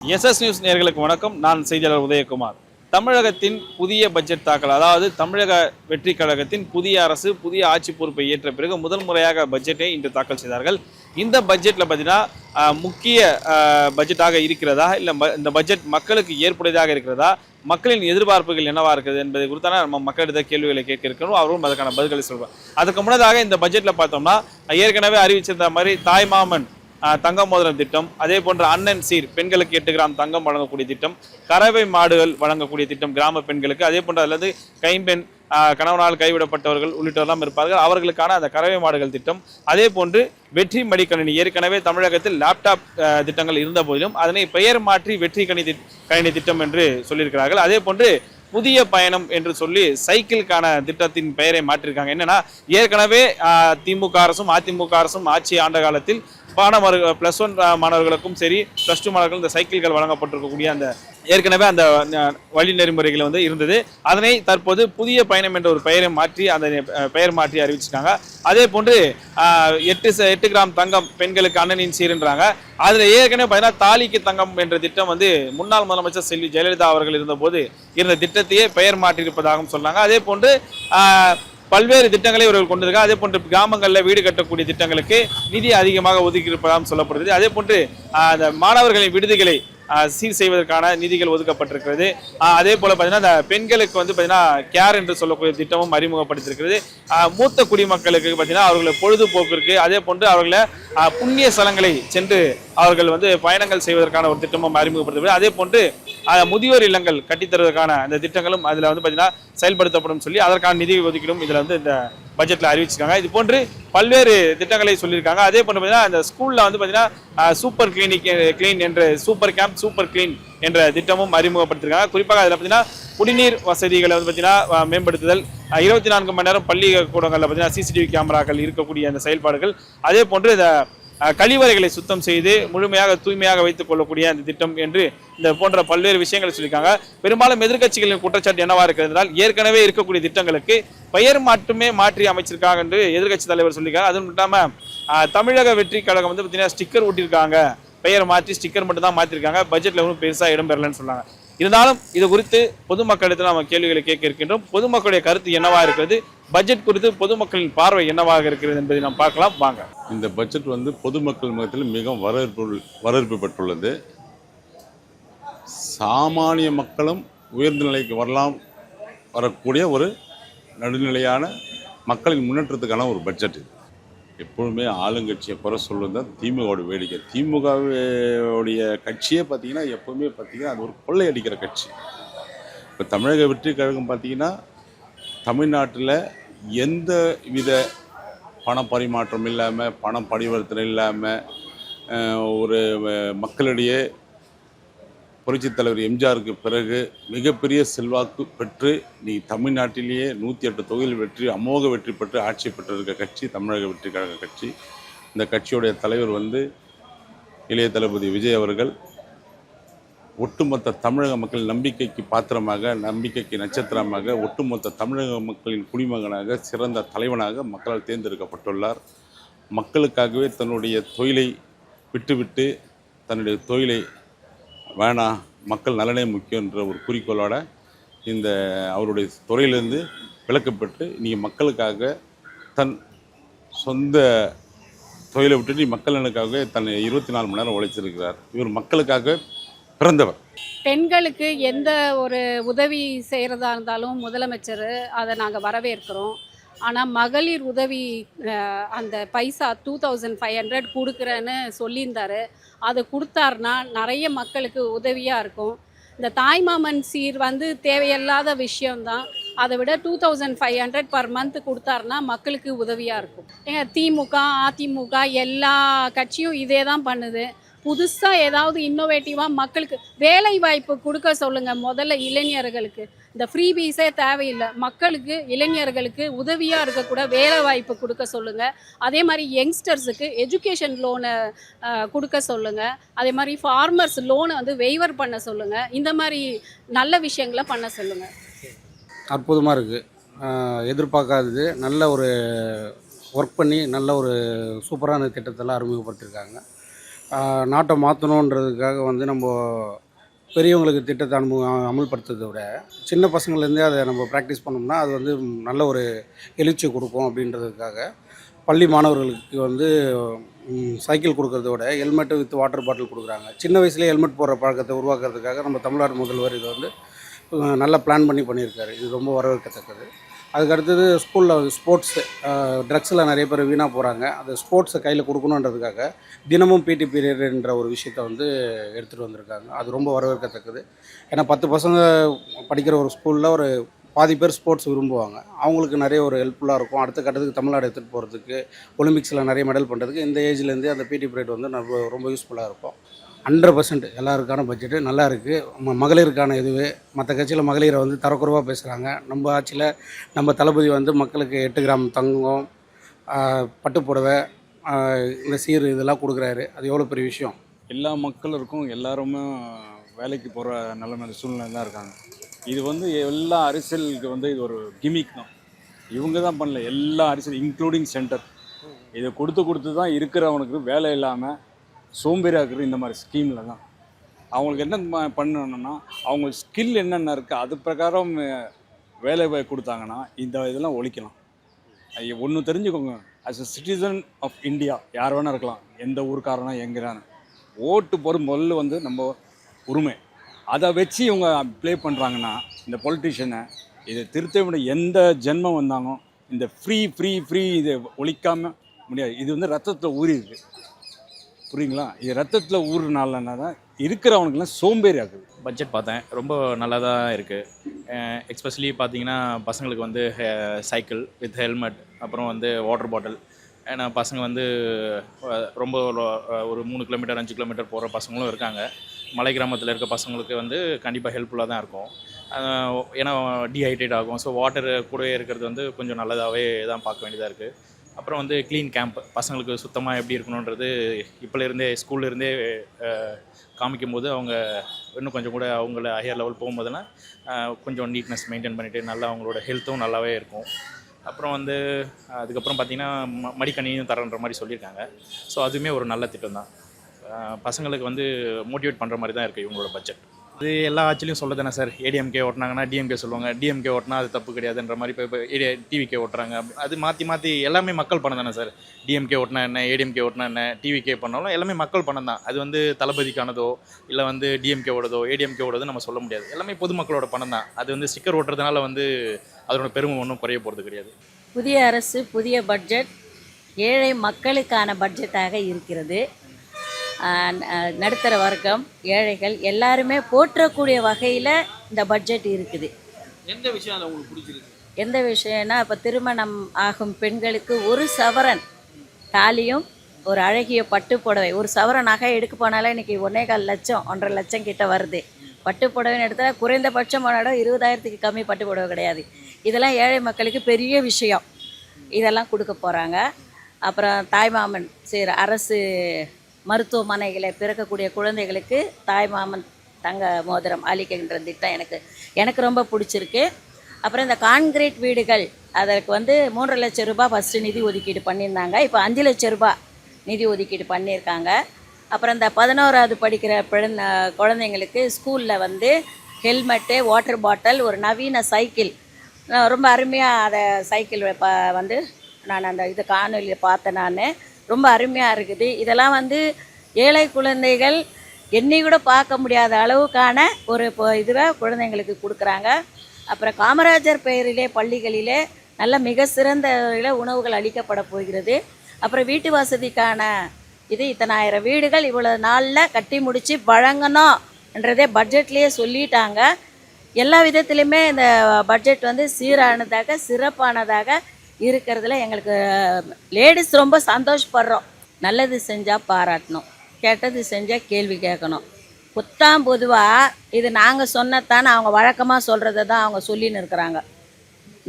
SS news நேயர்களுக்கு வணக்கம். நான் செய்தியாளர் உதயகுமார். தமிழகத்தின் புதிய பட்ஜெட் தாக்கல், அதாவது தமிழக வெற்றி கழகத்தின் புதிய அரசு புதிய ஆட்சி பொறுப்பை ஏற்ற பிறகு முதல் முறையாக பட்ஜெட்டை இன்று தாக்கல் செய்தார்கள். இந்த பட்ஜெட்டில் பார்த்தீங்கன்னா முக்கிய பட்ஜெட்டாக இருக்கிறதா, இல்லை இந்த பட்ஜெட் மக்களுக்கு ஏற்புடையதாக இருக்கிறதா, மக்களின் எதிர்பார்ப்புகள் என்னவா இருக்குது என்பதை குறித்தான நம்ம மக்களிடம் கேள்விகளை கேட்க இருக்கிறோம். அவரும் அதுக்கான பதில்களை சொல்வார். அதுக்கு முன்னதாக இந்த பட்ஜெட்டில் பார்த்தோம்னா ஏற்கனவே அறிவிச்சிருந்த மாதிரி தாய்மாமன் தங்கம் மோதிரம் திட்டம், அதே போன்ற அண்ணன் சீர் பெண்களுக்கு 8 கிராம் தங்கம் வழங்கக்கூடிய திட்டம், கறவை மாடுகள் வழங்கக்கூடிய திட்டம் கிராம பெண்களுக்கு, அதே போன்ற அல்லது கைம்பெண் கணவனால் கைவிடப்பட்டவர்கள் உள்ளிட்டவரெல்லாம் இருப்பார்கள், அவர்களுக்கான அந்த கறவை மாடுகள் திட்டம், அதே போன்று வெற்றி மடிக்கணினி. ஏற்கனவே தமிழகத்தில் லேப்டாப் திட்டங்கள் இருந்த போதிலும் அதனை பெயர் மாற்றி வெற்றி கணினி திட்டம் என்று சொல்லியிருக்கிறார்கள். அதே போன்று புதிய பயணம் என்று சொல்லி சைக்கிளுக்கான திட்டத்தின் பெயரை மாற்றிருக்காங்க. என்னன்னா, ஏற்கனவே திமுக அரசும் அதிமுக அரசும் ஆட்சி ஆண்ட காலத்தில் மாணவர்கள் +1 மாணவர்களுக்கும் சரி +2 மாணவர்கள் இந்த சைக்கிள்கள் வழங்கப்பட்டிருக்கக்கூடிய அந்த ஏற்கனவே அந்த வழி நெறிமுறைகள் இருந்தது. அதனை தற்போது புதிய பயணம் என்ற ஒரு பெயரை மாற்றி அந்த பெயர் மாற்றி அறிவிச்சிருக்காங்க. அதே போன்று 8 கிராம் தங்கம் பெண்களுக்கு அண்ணனின் சீர்ன்றாங்க. அதுல ஏற்கனவே பார்த்தீங்கன்னா தாலிக்கு தங்கம் என்ற திட்டம் முன்னாள் முதலமைச்சர் செல்வி ஜெயலலிதா அவர்கள் இருந்தபோது இருந்த திட்டத்தையே பெயர் மாற்றியிருப்பதாகவும் சொன்னாங்க. அதே போன்று பல்வேறு திட்டங்களை இவர்கள் கொண்டிருக்காங்க. அதே போன்று கிராமங்களில் வீடு கட்டக்கூடிய திட்டங்களுக்கு நிதி அதிகமாக ஒதுக்கி இருப்பதாகவும் சொல்லப்படுது. அதே போன்று அந்த மாணவர்களின் விடுதிகளை சீர் செய்வதற்கான நிதிகள் ஒதுக்கப்பட்டிருக்கிறது. அதே போல பார்த்தீங்கன்னா இந்த பெண்களுக்கு பார்த்தீங்கன்னா கேர் என்று சொல்லக்கூடிய திட்டமும் அறிமுகப்படுத்திருக்கிறது. மூத்த குடிமக்களுக்கு பார்த்தீங்கன்னா அவர்களுக்கு பொழுதுபோக்கிற்கு, அதே போன்று அவர்களை புண்ணிய ஸ்தலங்களை சென்று அவர்கள் பயணங்கள் செய்வதற்கான ஒரு திட்டமும் அறிமுகப்படுத்தப்படுது. அதே போன்று முதியோர் இல்லங்கள் கட்டித்தருவதற்கான அந்த திட்டங்களும் அதில் பார்த்தீங்கன்னா செயல்படுத்தப்படும் சொல்லி அதற்கான நிதி ஒதுக்கீடும் இதில் இந்த பட்ஜெட்டில் அறிவிச்சிருக்காங்க. இது போன்று பல்வேறு திட்டங்களை சொல்லியிருக்காங்க. அதே போன்று பார்த்தீங்கன்னா இந்த ஸ்கூலில் பார்த்தீங்கன்னா சூப்பர் கிளீன் என்ற சூப்பர் கேம்ப் சூப்பர் கிளீன் என்ற திட்டமும் அறிமுகப்படுத்திருக்காங்க. குறிப்பாக அதில் பார்த்தீங்கன்னா குடிநீர் வசதிகளை பார்த்தீங்கன்னா மேம்படுத்துதல், 24 மணி நேரம் பள்ளிக்கூடங்களில் பார்த்தீங்கன்னா CCTV கேமராக்கள் இருக்கக்கூடிய அந்த செயல்பாடுகள், அதே போன்று இந்த கழிவறைகளை சுத்தம் செய்து முழுமையாக தூய்மையாக வைத்துக் கொள்ளக்கூடிய அந்த திட்டம் என்று இந்த போன்ற பல்வேறு விஷயங்களை சொல்லியிருக்காங்க. பெரும்பாலும் எதிர்க்கட்சிகளின் குற்றச்சாட்டு என்னவா இருக்கிறது என்றால், ஏற்கனவே இருக்கக்கூடிய திட்டங்களுக்கு பெயர் மட்டுமே மாற்றி அமைச்சிருக்காங்க என்று எதிர்க்கட்சி தலைவர் சொல்லியிருக்காங்க. அது மட்டும் இல்லாமல் தமிழக வெற்றி கழகம் பார்த்தீங்கன்னா ஸ்டிக்கர் ஒட்டியிருக்காங்க, பெயர் மாற்றி ஸ்டிக்கர் மட்டும் தான் மாற்றிருக்காங்க, பட்ஜெட்டில் ஒன்றும் பெருசாக இடம்பெறலன்னு சொன்னாங்க. இருந்தாலும் இது குறித்து பொதுமக்களிடத்தில் நம்ம கேள்விகளை கேட்க இருக்கின்றோம். பொதுமக்களுடைய கருத்து என்னவாக இருக்கிறது, பட்ஜெட் குறித்து பொதுமக்களின் பார்வை என்னவாக இருக்கிறது என்பதை நாம் பார்க்கலாம் வாங்க. இந்த பட்ஜெட் பொதுமக்கள் மத்தியில் மிக வரவேற்பு பெற்றுள்ளது. சாமானிய மக்களும் உயர்ந்த நிலைக்கு வரக்கூடிய ஒரு நடுநிலையான மக்களின் முன்னேற்றத்துக்கான ஒரு பட்ஜெட் இது. எப்பொழுதுமே ஆளுங்கட்சியை குறை சொல்வது தான் திமுகவோட வேடிக்கை. திமுகவுடைய கட்சியே பார்த்தீங்கன்னா எப்போவுமே பார்த்தீங்கன்னா அது ஒரு கொள்ளையடிக்கிற கட்சி. இப்போ தமிழக வெற்றி கழகம் பார்த்தீங்கன்னா தமிழ்நாட்டில் எந்த வித பண பரிமாற்றம் இல்லாமல், பணம் பரிவர்த்தனை இல்லாமல், ஒரு மக்களிடையே புரட்சித் தலைவர் எம்ஜிஆருக்கு பிறகு மிகப்பெரிய செல்வாக்கு பெற்று தமிழ்நாட்டிலேயே 108 தொகுதியில் அமோக வெற்றி பெற்று ஆட்சி பெற்றிருக்க கட்சி தமிழக வெற்றி கழக கட்சி. இந்த கட்சியுடைய தலைவர் இளைய தளபதி விஜய் அவர்கள் ஒட்டுமொத்த தமிழக மக்களின் நம்பிக்கைக்கு பாத்திரமாக, நம்பிக்கைக்கு நட்சத்திரமாக, ஒட்டுமொத்த தமிழக மக்களின் குடிமகனாக, சிறந்த தலைவனாக மக்களால் தேர்ந்தெடுக்கப்பட்டுள்ளார். மக்களுக்காகவே தன்னுடைய தொழிலை விட்டுவிட்டு தன்னுடைய தொழிலை வேணாம், மக்கள் நலனே முக்கியம் என்ற ஒரு குறிக்கோளோட இந்த அவருடைய துறையிலிருந்து விலக்கப்பட்டு நீங்கள் மக்களுக்காக தன் சொந்த தொழிலை விட்டுட்டு மக்கள் நலனுக்காக தன்னை 24 மணி நேரம் உழைச்சிருக்கிறார். இவர் மக்களுக்காக பிறந்தவர். பெண்களுக்கு எந்த ஒரு உதவி செய்கிறதா இருந்தாலும் முதலமைச்சர் அதை நாங்கள் வரவேற்கிறோம். ஆனால் மகளிர் உதவி அந்த பைசா 2500 கொடுக்குறேன்னு சொல்லியிருந்தார். அது கொடுத்தாருனா நிறைய மக்களுக்கு உதவியாக இருக்கும். இந்த தாய்மாமன் சீர் தேவையில்லாத விஷயம்தான். அதை விட 2500 பர் மந்த் கொடுத்தாருனா மக்களுக்கு உதவியாக இருக்கும். திமுக அதிமுக எல்லா கட்சியும் இதே தான் பண்ணுது. புதுசாக ஏதாவது இன்னோவேட்டிவாக மக்களுக்கு வேலை வாய்ப்பு கொடுக்க சொல்லுங்கள். முதல்ல இளைஞர்களுக்கு இந்த ஃப்ரீபீஸே தேவையில்லை. மக்களுக்கு இளைஞர்களுக்கு உதவியாக இருக்கக்கூட வேலை வாய்ப்பு கொடுக்க சொல்லுங்கள். அதே மாதிரி யங்ஸ்டர்ஸுக்கு எஜுகேஷன் லோனை கொடுக்க சொல்லுங்கள். அதே மாதிரி ஃபார்மர்ஸ் லோனை வெய்வர் பண்ண சொல்லுங்கள். இந்த மாதிரி நல்ல விஷயங்களை பண்ண சொல்லுங்கள். அற்புதமாக இருக்குது. எதிர்பார்க்காதது நல்ல ஒரு ஒர்க் பண்ணி நல்ல ஒரு சூப்பரான திட்டத்தெல்லாம் அறிமுகப்படுத்தியிருக்காங்க. நாட்டை மாற்றணுன்றதுக்காக வந்து நம்ம பெரியவங்களுக்கு திட்டத்தை அமுல்படுத்துறதை விட சின்ன பசங்கள்லேருந்தே அதை நம்ம ப்ராக்டிஸ் பண்ணோம்னா அது வந்து நல்ல ஒரு எழுச்சி கொடுக்கும் அப்படின்றதுக்காக பள்ளி மாணவர்களுக்கு வந்து சைக்கிள் கொடுக்கறத விட ஹெல்மெட்டு வித் வாட்டர் பாட்டில் கொடுக்குறாங்க. சின்ன வயசுலேயே ஹெல்மெட் போடுற பழக்கத்தை உருவாக்குறதுக்காக நம்ம தமிழ்நாடு முதல்வர் இதை வந்து நல்லா பிளான் பண்ணியிருக்காரு. இது ரொம்ப வரவேற்கத்தக்கது. அதுக்கு அடுத்தது ஸ்கூலில் வந்து ஸ்போர்ட்ஸு ட்ரக்ஸில் நிறைய பேர் வீணாக போகிறாங்க. அந்த ஸ்போர்ட்ஸை கையில் கொடுக்கணுன்றதுக்காக தினமும் பிடி பீரியட்ன்ற ஒரு விஷயத்தை வந்து எடுத்துகிட்டு வந்திருக்காங்க. அது ரொம்ப வரவேற்கத்தக்கது. ஏன்னா 10 பசங்க படிக்கிற ஒரு ஸ்கூலில் ஒரு பாதி பேர் ஸ்போர்ட்ஸ் விரும்புவாங்க. அவங்களுக்கு நிறைய ஒரு ஹெல்ப்ஃபுல்லாக இருக்கும். அடுத்த கட்டத்துக்கு தமிழ்நாடு எடுத்துகிட்டு போகிறதுக்கு, ஒலிம்பிக்ஸில் நிறைய மெடல் பண்ணுறதுக்கு இந்த ஏஜ்லேருந்தே அந்த பிடி பீரியட் வந்து ரொம்ப யூஸ்ஃபுல்லாக இருக்கும். 100% எல்லாருக்கான பட்ஜெட்டு நல்லா இருக்குது. மகளிருக்கான இதுவே மற்ற கட்சியில் மகளிரை வந்து தரக்குறைவாக பேசுகிறாங்க. நம்ம ஆட்சியில் நம்ம தளபதி வந்து மக்களுக்கு 8 கிராம் தங்கம், பட்டுப்புடவை, இந்த சீர் இதெல்லாம் கொடுக்குறாரு. அது எவ்வளோ பெரிய விஷயம். எல்லா மக்களுக்கும் எல்லாருமே வேலைக்கு போகிற நிலைமை சூழ்நிலை தான் இருக்காங்க. இது வந்து எல்லா அரசியலுக்கு வந்து இது ஒரு கிமிக் தான். இவங்க தான் பண்ணல, எல்லா அரசியல் இன்க்ளூடிங் சென்டர் இதை கொடுத்து தான் இருக்கிறவனுக்கு வேலை இல்லாமல் சோம்பேறியாக்குறது இந்த மாதிரி ஸ்கீமில் தான். அவங்களுக்கு என்ன பண்ணணுன்னா அவங்க ஸ்கில் என்னென்ன இருக்குது அது பிரகாரம் வேலை கொடுத்தாங்கன்னா இந்த இதெல்லாம் ஒழிக்கலாம். ஒன்று தெரிஞ்சுக்கோங்க, as a citizen of India யார் வேணால் இருக்கலாம், எந்த ஊருக்காரனா எங்கிறான்னு ஓட்டு போகிற முதல்ல வந்து நம்ம உரிமை. அதை வச்சு இவங்க ப்ளே பண்ணுறாங்கன்னா இந்த பொலிட்டிஷியனை இதை திருத்த விட எந்த ஜென்மம் வந்தாலும் இந்த ஃப்ரீ இதை ஒழிக்காமல் முடியாது. இது வந்து ரத்தத்தில் ஊறிருக்கு, புரியுங்களா? இது ரத்தத்தில் ஊறுனால தான் இருக்கிறவனுக்குலாம் சோம்பேறி ஆகுது. பட்ஜெட் பார்த்தேன், ரொம்ப நல்லா தான் இருக்குது. எக்ஸ்பெஷலி பார்த்தீங்கன்னா பசங்களுக்கு வந்து சைக்கிள் வித் ஹெல்மெட், அப்புறம் வந்து வாட்டர் பாட்டில். ஏன்னா பசங்க வந்து ரொம்ப ஒரு 3 கிலோமீட்டர் 5 கிலோமீட்டர் போகிற பசங்களும் இருக்காங்க. மலை கிராமத்தில் இருக்க பசங்களுக்கு வந்து கண்டிப்பாக ஹெல்ப்ஃபுல்லாக தான் இருக்கும். ஏன்னா டீஹைட்ரேட் ஆகும். ஸோ வாட்டர் கூடவே இருக்கிறது வந்து கொஞ்சம் நல்லதாகவே தான் பார்க்க வேண்டியதாக இருக்குது. அப்புறம் வந்து க்ளீன் கேம்ப், பசங்களுக்கு சுத்தமாக எப்படி இருக்கணுன்றது இப்போலேருந்தே ஸ்கூல்லேருந்தே காமிக்கும் போது அவங்க இன்னும் கொஞ்சம் கூட அவங்கள ஹையர் லெவல் போகும்போதெல்லாம் கொஞ்சம் நீட்னஸ் மெயின்டைன் பண்ணிவிட்டு நல்லா அவங்களோட ஹெல்த்தும் நல்லாவே இருக்கும். அப்புறம் வந்து அதுக்கப்புறம் பார்த்திங்கன்னா மடிக்கணினியும் தரன்ற மாதிரி சொல்லியிருக்காங்க. ஸோ அதுவுமே ஒரு நல்ல திட்டம் தான். பசங்களுக்கு வந்து மோட்டிவேட் பண்ணுற மாதிரி தான் இருக்குது இவங்களோட பட்ஜெட். அது எல்லா ஆட்சிலையும் சொல்ல தானே சார். ஏடிஎம்கே ஓட்டினாங்கன்னா டிஎம்கே சொல்லுவாங்க, டிஎம்கே ஓட்டினா அது தப்பு கிடையாதுன்ற மாதிரி. இப்போ டிவிகே ஓட்டுறாங்க. அது மாற்றி எல்லாமே மக்கள் பணம் தானே சார். டிஎம்கே ஓட்டினா என்ன, ஏடிஎம்கே ஓட்டினா என்ன, டிவிகே பண்ணாலும் எல்லாமே மக்கள் பணம் தான். அது வந்து தளபதிக்கானதோ இல்லை வந்து டிஎம்கே ஓடதோ ஏடிஎம்கே ஓடதோ நம்ம சொல்ல முடியாது. எல்லாமே பொதுமக்களோட பணம் தான். அது வந்து ஸ்டிக்கர் ஓட்டுறதுனால வந்து அதோட பெருமை ஒன்றும் குறைய போகிறது கிடையாது. புதிய அரசு புதிய பட்ஜெட் ஏழை மக்களுக்கான பட்ஜெட்டாக இருக்கிறது. நடுத்தர வர்க்கம், ஏழைகள் எல்லாருமே போற்றக்கூடிய வகையில் இந்த பட்ஜெட் இருக்குது. எந்த விஷயம் அதை உங்களுக்கு பிடிச்சிருக்கு? எந்த விஷயம்னா, இப்போ திருமணம் ஆகும் பெண்களுக்கு 1 சவரன் தாலியும் ஒரு அழகிய பட்டு புடவை, 1 சவரன் நகை எடுக்க போனாலே இன்றைக்கி 1.25 லட்சம் 1.5 லட்சம் கிட்ட வருது. பட்டு புடவைன்னு எடுத்தால் குறைந்தபட்சம் போனாலும் 20,000க்கு கம்மி பட்டு புடவை கிடையாது. இதெல்லாம் ஏழை மக்களுக்கு பெரிய விஷயம். இதெல்லாம் கொடுக்க போகிறாங்க. அப்புறம் தாய்மாமன் செய்கிற அரசு மருத்துவமனைகளை பிறக்கக்கூடிய குழந்தைகளுக்கு தாய்மாமன் தங்க மோதிரம் அளிக்கின்ற திட்டம் எனக்கு ரொம்ப பிடிச்சிருக்கு. அப்புறம் இந்த கான்கிரீட் வீடுகள் அதற்கு வந்து 3 லட்சம் ரூபாய் ஃபஸ்ட்டு நிதி ஒதுக்கீடு பண்ணியிருந்தாங்க. இப்போ 5 லட்சம் ரூபாய் நிதி ஒதுக்கீடு பண்ணியிருக்காங்க. அப்புறம் இந்த 11வது படிக்கிற குழந்தைங்களுக்கு ஸ்கூலில் வந்து ஹெல்மெட்டு, வாட்டர் பாட்டில், ஒரு நவீன சைக்கிள், ரொம்ப அருமையாக அதை சைக்கிள் வந்து நான் அந்த இது காணொலியில் பார்த்தேன். நான் ரொம்ப அருமையாக இருக்குது. இதெல்லாம் வந்து ஏழை குழந்தைகள் எண்ணி கூட பார்க்க முடியாத அளவுக்கான ஒரு இதுவை குழந்தைங்களுக்கு கொடுக்குறாங்க. அப்புறம் காமராஜர் பெயரிலே பள்ளிகளிலே நல்ல மிக சிறந்த உணவுகள் அளிக்கப்பட போகிறது. அப்புறம் வீட்டு வசதிக்கான இது இத்தனை ஆயிரம் வீடுகள் இவ்வளோ நாளில் கட்டி முடித்து வழங்கணும்ன்றதே பட்ஜெட்லேயே சொல்லிட்டாங்க. எல்லா விதத்துலையுமே இந்த பட்ஜெட் வந்து சீரானதாக சிறப்பானதாக இருக்கிறதுல எங்களுக்கு லேடிஸ் ரொம்ப சந்தோஷப்படுறோம். நல்லது செஞ்சால் பாராட்டணும், கெட்டது செஞ்சால் கேள்வி கேட்கணும். புத்தாம் பொதுவாக இது நாங்கள் சொன்னதானே, அவங்க வழக்கமாக சொல்கிறத தான் அவங்க சொல்லின்னு இருக்கிறாங்க.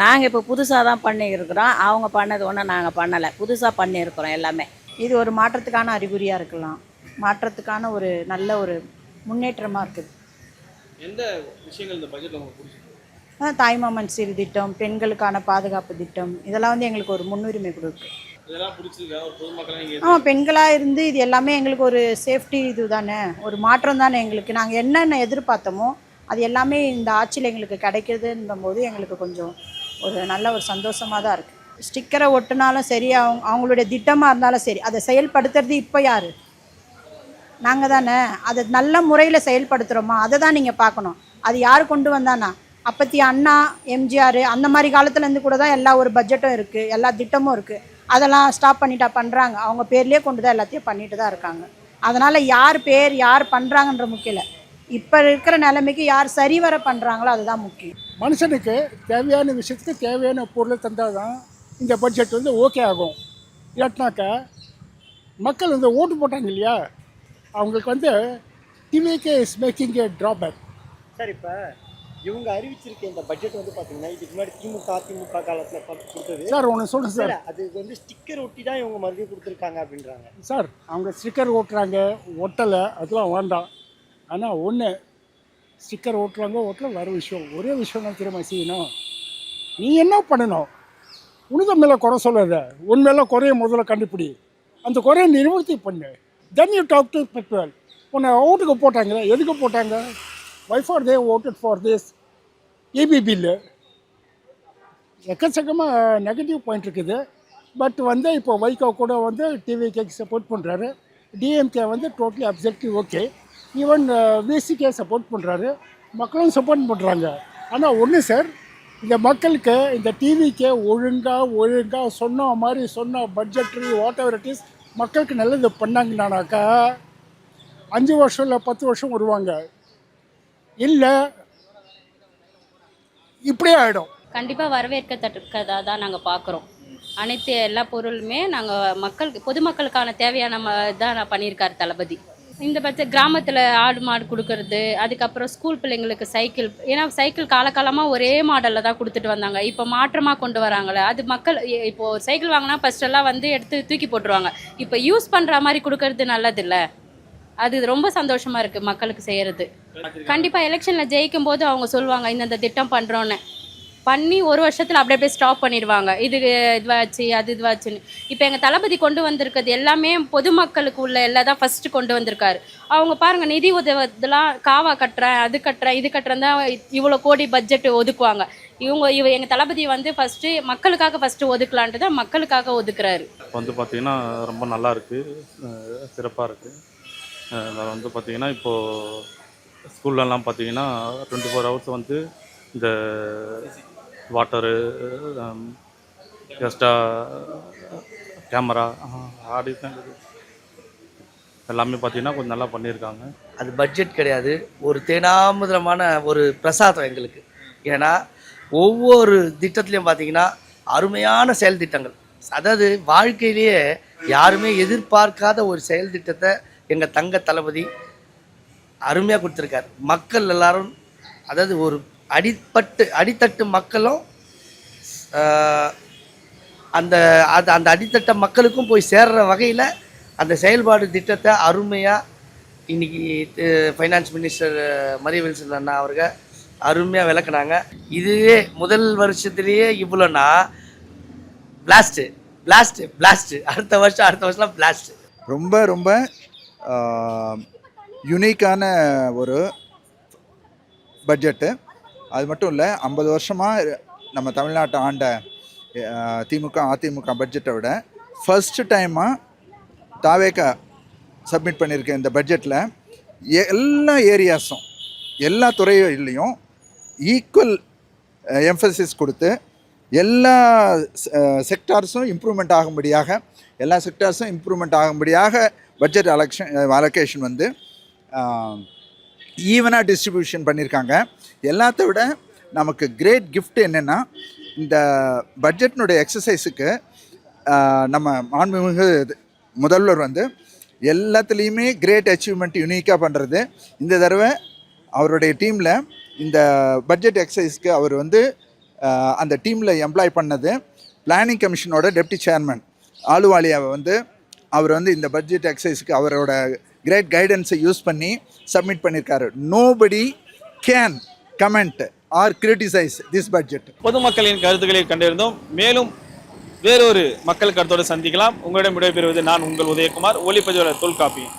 நாங்கள் இப்போ புதுசாக தான் பண்ணியிருக்கிறோம். அவங்க பண்ணது ஒன்றும் நாங்கள் பண்ணலை, புதுசாக பண்ணியிருக்கிறோம் எல்லாமே. இது ஒரு மாற்றத்துக்கான அறிகுறியாக இருக்கலாம், மாற்றத்துக்கான ஒரு நல்ல ஒரு முன்னேற்றமாக இருக்குது. எந்த விஷயங்கள் இந்த பட்ஜெட்டில் உங்களுக்கு பிடிச்சிருக்கு? தாய்மாமன் சீர் திட்டம், பெண்களுக்கான பாதுகாப்பு திட்டம், இதெல்லாம் வந்து எங்களுக்கு ஒரு முன்னுரிமை கொடுக்கு. இதெல்லாம் பிடிச்சிருக்கா ஒரு பொதுமக்களை நீங்கள்? ஆமாம், பெண்களாக இருந்து இது எல்லாமே எங்களுக்கு ஒரு சேஃப்டி இது தானே, ஒரு மாற்றம் தானே எங்களுக்கு. நாங்கள் என்னென்ன எதிர்பார்த்தோமோ அது எல்லாமே இந்த ஆட்சியில் எங்களுக்கு கிடைக்கிறதுன்ற போது எங்களுக்கு கொஞ்சம் ஒரு நல்ல ஒரு சந்தோஷமாக தான் இருக்குது. ஸ்டிக்கரை ஒட்டினாலும் சரி, அவங்களுடைய திட்டமாக இருந்தாலும் சரி, அதை செயல்படுத்துறது இப்போ யார்? நாங்கள் தானே. அதை நல்ல முறையில் செயல்படுத்துகிறோமா அதை தான் நீங்கள் பார்க்கணும். அது யார் கொண்டு வந்தானா? அப்பத்தி அண்ணா, எம்ஜிஆர் அந்த மாதிரி காலத்துலேருந்து கூட தான் எல்லா ஒரு பட்ஜெட்டும் இருக்குது, எல்லா திட்டமும் இருக்குது. அதெல்லாம் ஸ்டாப் பண்ணிட்டா பண்ணுறாங்க? அவங்க பேர்லேயே கொண்டு தான் எல்லாத்தையும் பண்ணிட்டு தான் இருக்காங்க. அதனால் யார் பேர் யார் பண்ணுறாங்கன்ற முக்கியம் இல்லை, இப்போ இருக்கிற நிலைமைக்கு யார் சரிவர பண்ணுறாங்களோ அதுதான் முக்கியம். மனுஷனுக்கு தேவையான விஷயத்துக்கு தேவையான பொருளை தந்தால் தான் இந்த பட்ஜெட் வந்து ஓகே ஆகும். இல்லாட்டினாக்கா மக்கள் வந்து ஓட்டு போட்டாங்க இல்லையா, அவங்களுக்கு வந்து TVK is making A drawback. Sir, இப்போ இவங்க அறிவிச்சிருக்க இந்த பட்ஜெட் வந்து பார்த்தீங்கன்னா இதுக்கு முன்னாடி திமுக அதிமுக காலத்தில் கொடுத்தது. சார் ஒன்று சொல்கிறேன் சார், அது வந்து ஸ்டிக்கர் ஒட்டி தான் இவங்க மறுபடியும் கொடுத்துருக்காங்க அப்படின்றாங்க. சார் அவங்க ஸ்டிக்கர் ஓட்டுறாங்க ஒட்டலை அதெல்லாம் வேண்டாம். ஆனால் ஒன்று, ஸ்டிக்கர் ஓட்டுறாங்க ஓட்டல வேறு விஷயம். ஒரே விஷயம் தான் திரும்ப செய்யணும். நீ என்ன பண்ணணும்? உனது மேலே குறை சொல்லாத, உன் மேலே குறைய முதல்ல கண்டுபிடி, அந்த குறையை நிவர்த்தி பண்ணு. Then you talk to people. உன்னை ஓட்டுக்கு போட்டாங்களே, எதுக்கு போட்டாங்க? Why for they voted for this AB bill. எக்கச்சக்கமாக நெகட்டிவ் பாயிண்ட் இருக்குது. பட் வந்து இப்போ வைகோ கூட வந்து டிவிகேக்கு சப்போர்ட் பண்ணுறாரு, டிஎம்கே வந்து totally absolutely okay, even VCK support பண்ணுறாரு, மக்களும் சப்போர்ட் பண்ணுறாங்க. ஆனால் ஒன்று சார், இந்த மக்களுக்கு இந்த டிவிக்கே ஒழுங்காக சொன்ன மாதிரி சொன்ன budgetary what ever it is மக்களுக்கு நல்லது பண்ணாங்கன்னாக்கா 5 வருஷம் இல்லை 10 வருஷம் வருவாங்க. இல்லை இப்படியே ஆகிடும். கண்டிப்பாக வரவேற்கத்தக்கதாக தான் நாங்கள் பார்க்குறோம். அனைத்து எல்லா பொருளுமே நாங்கள் பொதுமக்களுக்கான தேவையான தான் நான் பண்ணியிருக்காரு தளபதி. இந்த கிராமத்தில் ஆடு மாடு கொடுக்கறது, அதுக்கப்புறம் ஸ்கூல் பிள்ளைங்களுக்கு சைக்கிள். ஏன்னா சைக்கிள் காலகாலமாக ஒரே மாடலில் தான் கொடுத்துட்டு வந்தாங்க, இப்போ மாற்றமாக கொண்டு வராங்களே அது மக்கள். இப்போது சைக்கிள் வாங்கினா ஃபஸ்ட்டெல்லாம் வந்து எடுத்து தூக்கி போட்டுருவாங்க, இப்போ யூஸ் பண்ணுற மாதிரி கொடுக்கறது நல்லதில்ல. அது ரொம்ப சந்தோஷமாக இருக்குது மக்களுக்கு செய்கிறது. கண்டிப்பாக எலெக்ஷனில் ஜெயிக்கும் போது அவங்க சொல்லுவாங்க இந்த திட்டம் பண்ணுறோன்னு, பண்ணி ஒரு வருஷத்தில் அப்படியே ஸ்டாப் பண்ணிடுவாங்க. இதுவாச்சு அது இதுவாச்சுன்னு. இப்போ எங்கள் தளபதி கொண்டு வந்திருக்கிறது எல்லாமே பொதுமக்களுக்கு உள்ள எல்லாம் தான் ஃபஸ்ட்டு கொண்டு வந்திருக்காரு. அவங்க பாருங்கள், நிதி உதவதெல்லாம் காவா கட்டுறேன், அது கட்டுறேன், இது கட்டுறேன் தான் இவ்வளோ கோடி பட்ஜெட் ஒதுக்குவாங்க. எங்கள் தளபதி வந்து ஃபஸ்ட்டு மக்களுக்காக ஃபஸ்ட்டு ஒதுக்கலான்ட்டு தான் மக்களுக்காக ஒதுக்குறாரு. வந்து பார்த்திங்கன்னா ரொம்ப நல்லா இருக்குது, சிறப்பாக இருக்குது. அதில் வந்து பார்த்திங்கன்னா இப்போது ஸ்கூல்லலாம் பார்த்திங்கன்னா 24 hours வந்து இந்த வாட்டரு, எக்ஸ்ட்ரா கேமரா, ஆடிஷன் எல்லாமே பார்த்திங்கன்னா கொஞ்சம் நல்லா பண்ணியிருக்காங்க. அது பட்ஜெட் கிடையாது, ஒரு தேனாமுதமான ஒரு பிரசாதம் எங்களுக்கு. ஏன்னா ஒவ்வொரு திட்டத்துலையும் பார்த்திங்கன்னா அருமையான செயல் திட்டங்கள். அதாவது வாழ்க்கையிலேயே யாருமே எதிர்பார்க்காத ஒரு செயல் திட்டத்தை எங்கள் தங்க தளபதி அருமையாக கொடுத்துருக்கார். மக்கள் எல்லாரும், அதாவது ஒரு அடித்தட்டு மக்களும் அந்த அந்த அடித்தட்ட மக்களுக்கும் போய் சேர்ற வகையில் அந்த செயல்பாடு திட்டத்தை அருமையாக இன்றைக்கி ஃபைனான்ஸ் மினிஸ்டர் மரிய வில்சன் அண்ணா அவர்கள் அருமையாக விளக்குனாங்க. இதுவே முதல் வருஷத்துலேயே இவ்வளோனா பிளாஸ்ட்டு அடுத்த வருஷம்லாம் பிளாஸ்ட்டு. ரொம்ப யூனிக்கான ஒரு பட்ஜெட்டு. அது மட்டும் இல்லை, 50 வருஷமாக நம்ம தமிழ்நாட்டை ஆண்ட திமுக அதிமுக பட்ஜெட்டை விட ஃபஸ்ட்டு டைமாக தாவேக்கா சப்மிட் பண்ணியிருக்க இந்த பட்ஜெட்டில் எல்லா ஏரியாஸும் எல்லா துறையிலையும் ஈக்குவல் எம்ஃபசிஸ் கொடுத்து எல்லா செக்டார்ஸும் இம்ப்ரூவ்மெண்ட் ஆகும்படியாக பட்ஜெட் அலோகேஷன் வந்து ஈவனாக டிஸ்ட்ரிபியூஷன் பண்ணியிருக்காங்க. எல்லாத்த விட நமக்கு கிரேட் கிஃப்ட் என்னென்னா, இந்த பட்ஜெட்னுடைய எக்ஸசைஸுக்கு நம்ம மாண்புமிகு முதல்வர் வந்து எல்லாத்துலேயுமே கிரேட் அச்சீவ்மெண்ட் யூனிக்காக பண்ணுறது. இந்த தடவை அவருடைய டீமில் இந்த பட்ஜெட் எக்ஸசைஸ்க்கு அவர் வந்து அந்த டீமில் எம்ப்ளாய் பண்ணது பிளானிங் கமிஷனோட டெப்டி சேர்மன் ஆலுவாலியாவை வந்து அவர் வந்து இந்த பட்ஜெட் எக்ஸசைஸுக்கு அவரோட கிரேட் கைடன்ஸை யூஸ் பண்ணி சப்மிட் பண்ணியிருக்காரு. Nobody can comment R criticise this budget. பொதுமக்களின் கருத்துக்களை கண்டிருந்தோம். மேலும் வேறொரு மக்கள் கருத்தோடு சந்திக்கலாம். உங்களிடம் விடைபெறுவது நான் உங்கள் உதயகுமார். ஒளிப்பதிவாளர் தொல்காப்பியன்.